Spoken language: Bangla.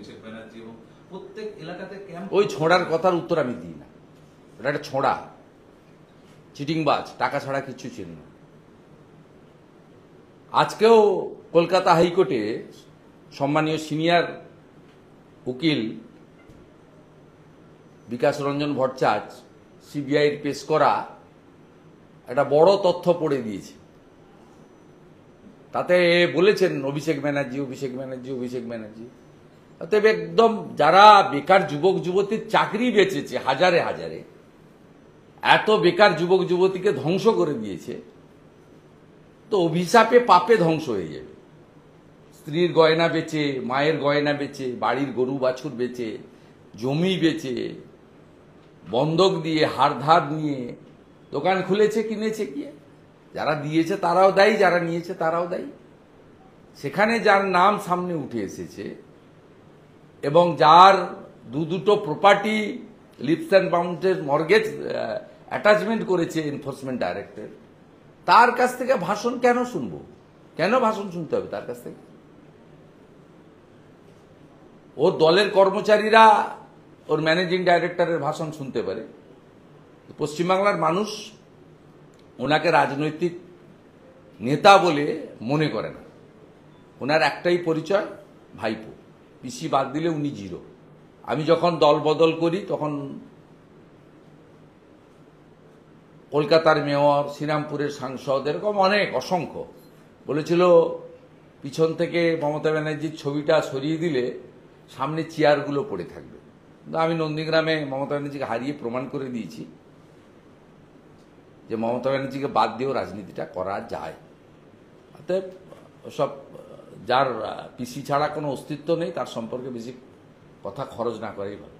অভিষেক ব্যানার্জি এবং প্রত্যেক এলাকাতে ক্যাম্প। ওই ছোঁড়ার কথার উত্তর আমি দিই না। এটা একটা ছোঁড়া, চিটিংবাজ, টাকা ছাড়া কিচ্ছু ছিল না। আজকেও কলকাতা হাইকোর্টে সম্মানীয় সিনিয়র উকিল বিকাশ রঞ্জন ভট্টাচার্য সিবিআইয়ের পেশ করা একটা বড় তথ্য পড়ে দিয়েছে। তাতে বলেছেন অভিষেক ব্যানার্জি, অভিষেক ব্যানার্জি, অভিষেক ব্যানার্জি। অতএব একদম যারা বেকার যুবক যুবতীর চাকরি বেঁচেছে হাজারে হাজারে, এত বেকার যুবক যুবতীকে ধ্বংস করে দিয়েছে, তো অভিশাপে পাপে ধ্বংস হয়ে যাবে। স্ত্রীর গয়না বেচে, মায়ের গয়না বেচে, বাড়ির গরু বাছুর বেচে, জমি বেচে, বন্ধক দিয়ে হার ধার নিয়ে দোকান খুলেছে, কিনেছে গিয়ে। যারা দিয়েছে তারাও দায়ী, যারা নিয়েছে তারাও দায়ী। সেখানে যার নাম সামনে উঠে এসেছে এবং যার দুটো প্রপার্টি লিপস অ্যান্ড বাউন্ডের মর্গেজ অ্যাটাচমেন্ট করেছে এনফোর্সমেন্ট ডাইরেক্টর, তার কাছ থেকে ভাষণ কেন শুনবো? কেন ভাষণ শুনতে হবে তার কাছ থেকে? ওর দলের কর্মচারীরা ওর ম্যানেজিং ডাইরেক্টরের ভাষণ শুনতে পারে। পশ্চিমবাংলার মানুষ ওনাকে রাজনৈতিক নেতা বলে মনে করে না। ওনার একটাই পরিচয়, ভাইপো। পিসি বাদ দিলে উনি জিরো। আমি যখন দল বদল করি তখন কলকাতার মেয়র, শ্রীরামপুরের সাংসদ, এরকম অনেক অসংখ্য বলেছিল পিছন থেকে মমতা ব্যানার্জির ছবিটা সরিয়ে দিলে সামনে চেয়ারগুলো পড়ে থাকবে। কিন্তু আমি নন্দীগ্রামে মমতা ব্যানার্জিকে হারিয়ে প্রমাণ করে দিয়েছি যে মমতা ব্যানার্জিকে বাদ দিয়েও রাজনীতিটা করা যায়। অতএব সব যার পিসি ছাড়া কোনো অস্তিত্ব নেই তার সম্পর্কে বেশি কথা খরচ না করাই ভালো।